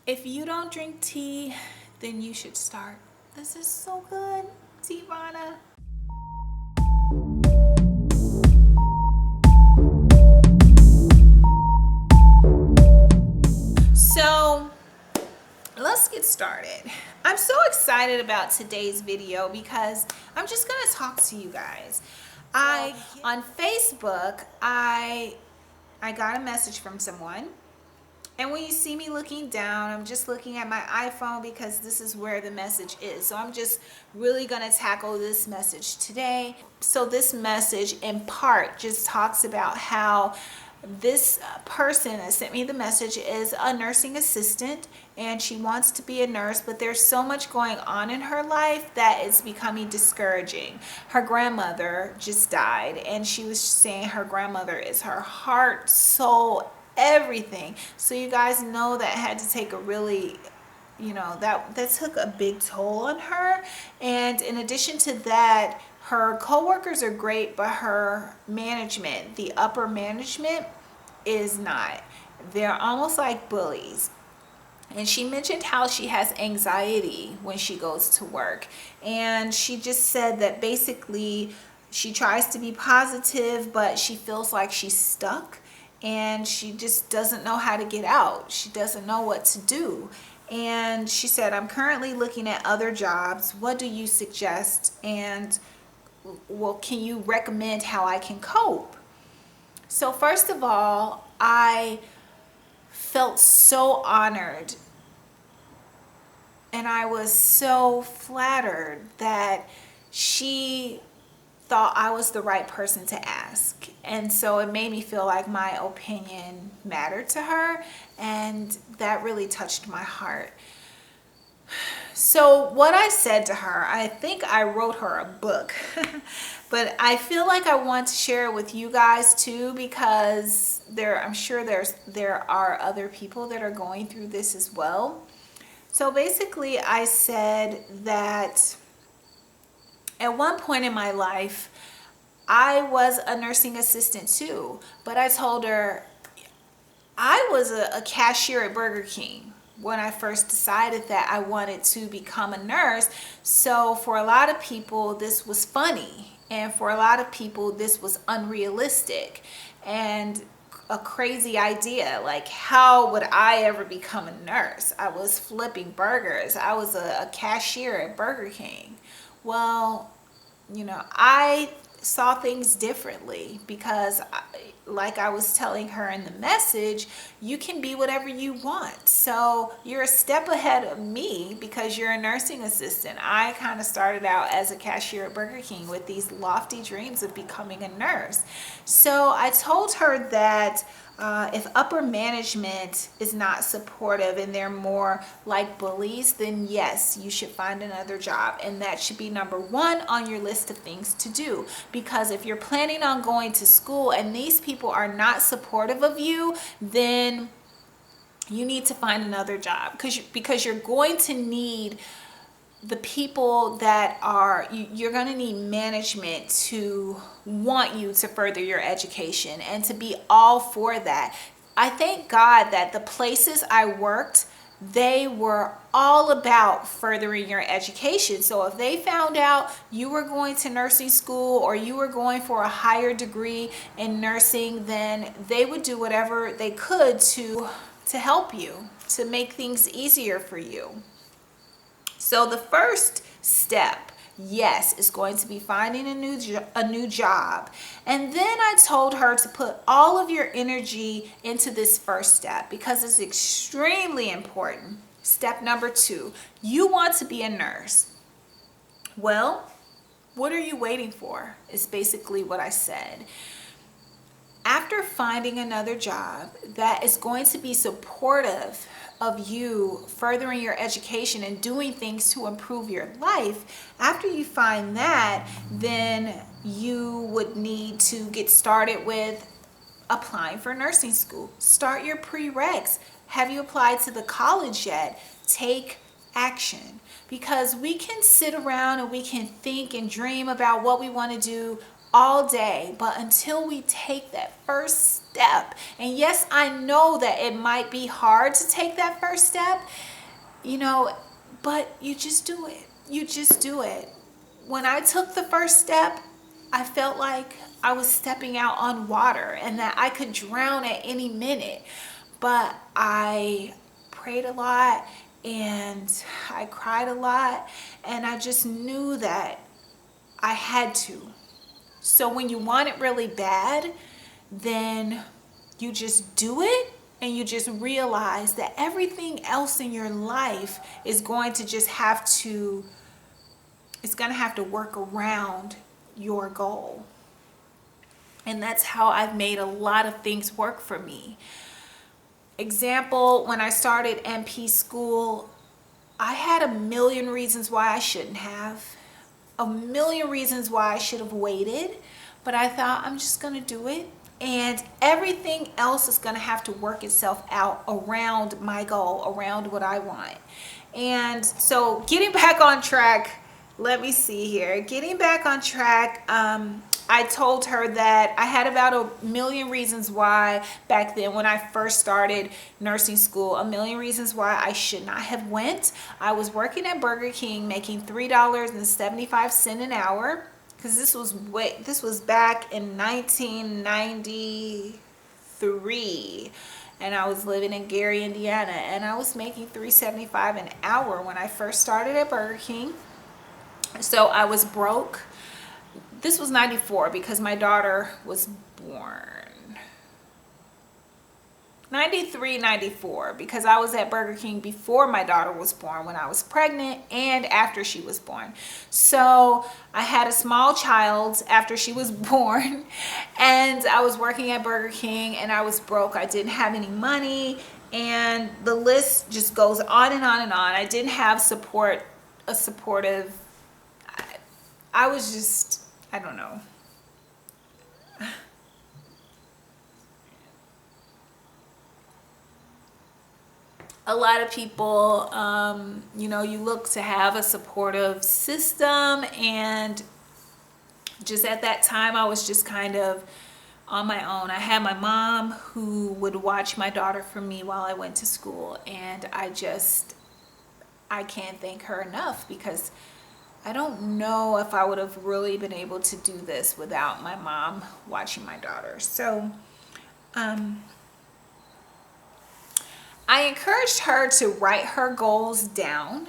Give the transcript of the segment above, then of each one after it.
If you don't drink tea, then you should start. This is so good, Tivana. So let's get started. I'm so excited about today's video because I'm just gonna talk to you guys. On Facebook, I got a message from someone. And when you see me looking down, I'm just looking at my iPhone because this is where the message is. So I'm just really going to tackle this message today. So this message in part just talks about how this person that sent me the message is a nursing assistant and she wants to be a nurse, but there's so much going on in her life that it's becoming discouraging. Her grandmother just died and she was saying her grandmother is her heart, soul, everything. So you guys know that had to take a really, that took a big toll on her. And in addition to that, her coworkers are great, but her management, the upper management, is not. They're almost like bullies. And she mentioned how she has anxiety when she goes to work. And she just said that basically she tries to be positive, but she feels like she's stuck and she just doesn't know how to get out. She doesn't know what to do. And she said, I'm currently looking at other jobs. What do you suggest? And well, can you recommend how I can cope? So first of all, I felt so honored and I was so flattered that she thought I was the right person to ask. And so it made me feel like my opinion mattered to her, and that really touched my heart. So what I said to her, I think I wrote her a book, but I feel like I want to share it with you guys too, because I'm sure there are other people that are going through this as well. So basically I said that at one point in my life, I was a nursing assistant too, but I told her I was a cashier at Burger King when I first decided that I wanted to become a nurse. So for a lot of people, this was funny. And for a lot of people, this was unrealistic and a crazy idea. Like, how would I ever become a nurse? I was flipping burgers. I was a cashier at Burger King. Well, I saw things differently because, like I was telling her in the message, you can be whatever you want. So you're a step ahead of me because you're a nursing assistant. I kind of started out as a cashier at Burger King with these lofty dreams of becoming a nurse. So I told her that if upper management is not supportive and they're more like bullies, then yes, you should find another job. And that should be number one on your list of things to do. Because if you're planning on going to school and these people are not supportive of you, then you need to find another job, because you're going to need the people that you're going to need management to want you to further your education and to be all for that. I thank God that the places I worked, they were all about furthering your education. So if they found out you were going to nursing school or you were going for a higher degree in nursing, then they would do whatever they could to help you, to make things easier for you. So the first step, yes, is going to be finding a new job. And then I told her to put all of your energy into this first step because it's extremely important. Step number 2, you want to be a nurse. Well, what are you waiting for? Is basically what I said. After finding another job that is going to be supportive of you furthering your education and doing things to improve your life, after you find that, then you would need to get started with applying for nursing school. Start your prereqs. Have you applied to the college yet? Take action, because we can sit around and we can think and dream about what we want to do all day, but until we take that first step, and yes, I know that it might be hard to take that first step, you know, but you just do it. You just do it. When I took the first step, I felt like I was stepping out on water and that I could drown at any minute. But I prayed a lot and I cried a lot, and I just knew that I had to. So when you want it really bad, then you just do it, and you just realize that everything else in your life is going to just have to, it's going to have to work around your goal. And that's how I've made a lot of things work for me. Example, when I started MP school, I had a million reasons why I shouldn't have, a million reasons why I should have waited, but I thought I'm just going to do it. And everything else is going to have to work itself out around my goal, around what I want. And so getting back on track, let me see here. Getting back on track, I told her that I had about a million reasons why back then when I first started nursing school, a million reasons why I should not have went. I was working at Burger King making $3.75 an hour, because this was back in 1993, and I was living in Gary, Indiana, and I was making $3.75 an hour when I first started at Burger King. So I was broke. This was 94 because my daughter was born. 93, 94, because I was at Burger King before my daughter was born, when I was pregnant and after she was born. So I had a small child after she was born, and I was working at Burger King, and I was broke. I didn't have any money, and the list just goes on and on and on. I didn't have I was just, I don't know. A lot of people, you know, you look to have a supportive system, and just at that time, I was just kind of on my own. I had my mom who would watch my daughter for me while I went to school, and I can't thank her enough, because I don't know if I would have really been able to do this without my mom watching my daughter. So, I encouraged her to write her goals down.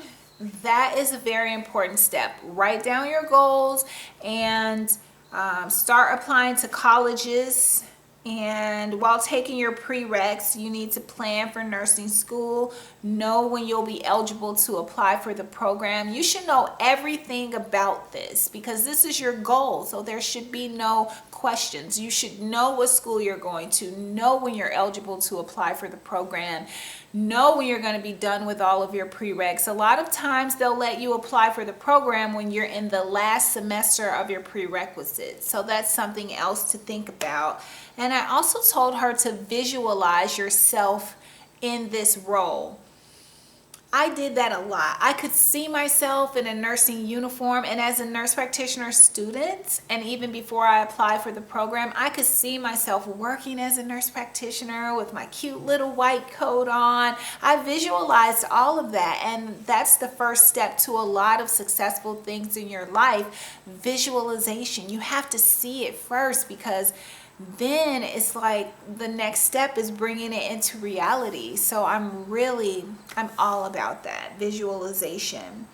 That is a very important step. Write down your goals and start applying to colleges. And while taking your prereqs, you need to plan for nursing school. Know when you'll be eligible to apply for the program. You should know everything about this, because this is your goal. So there should be no questions. You should know what school you're going to, know when you're eligible to apply for the program, know when you're going to be done with all of your prereqs. A lot of times they'll let you apply for the program when you're in the last semester of your prerequisites. So that's something else to think about. And I also told her to visualize yourself in this role. I did that a lot. I could see myself in a nursing uniform, and as a nurse practitioner student, and even before I applied for the program, I could see myself working as a nurse practitioner with my cute little white coat on. I visualized all of that, and that's the first step to a lot of successful things in your life. Visualization. You have to see it first, because then it's like the next step is bringing it into reality. So I'm all about that, visualization.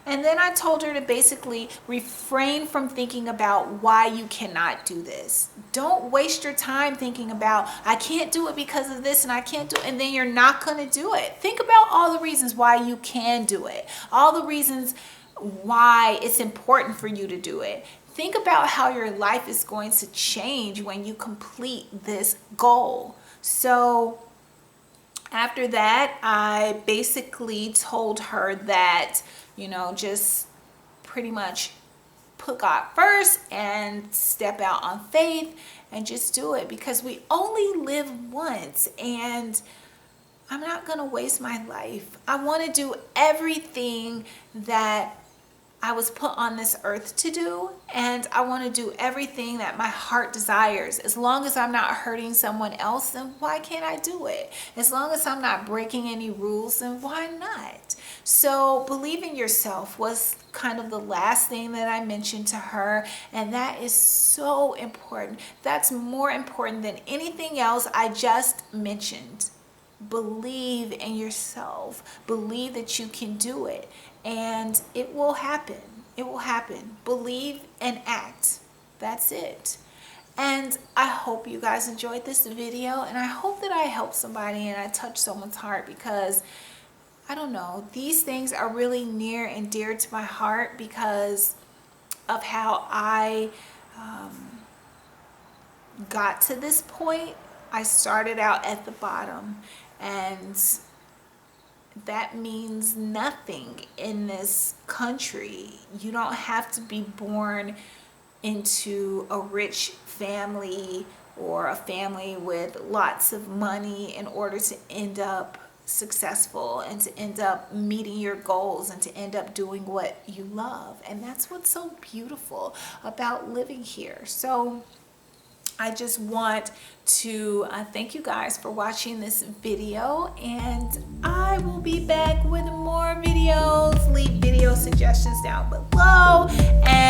And then I told her to basically refrain from thinking about why you cannot do this. Don't waste your time thinking about, I can't do it because of this, and I can't do it, and then you're not going to do it. Think about all the reasons why you can do it, all the reasons why it's important for you to do it. Think about how your life is going to change when you complete this goal. So after that, I basically told her that, you know, just pretty much put God first and step out on faith and just do it, because we only live once, and I'm not going to waste my life. I want to do everything that I was put on this earth to do, and I want to do everything that my heart desires. As long as I'm not hurting someone else, then why can't I do it? As long as I'm not breaking any rules, then why not? So believe in yourself was kind of the last thing that I mentioned to her, and that is so important. That's more important than anything else I just mentioned. Believe in yourself. Believe that you can do it, and it will happen. It will happen. Believe and act. That's it. And I hope you guys enjoyed this video, and I hope that I helped somebody and I touched someone's heart, because I don't know, these things are really near and dear to my heart because of how I got to this point. I started out at the bottom, and that means nothing in this country. You don't have to be born into a rich family or a family with lots of money in order to end up successful and to end up meeting your goals and to end up doing what you love. And that's what's so beautiful about living here. So I just want to thank you guys for watching this video, and I will be back with more videos. Leave video suggestions down below, and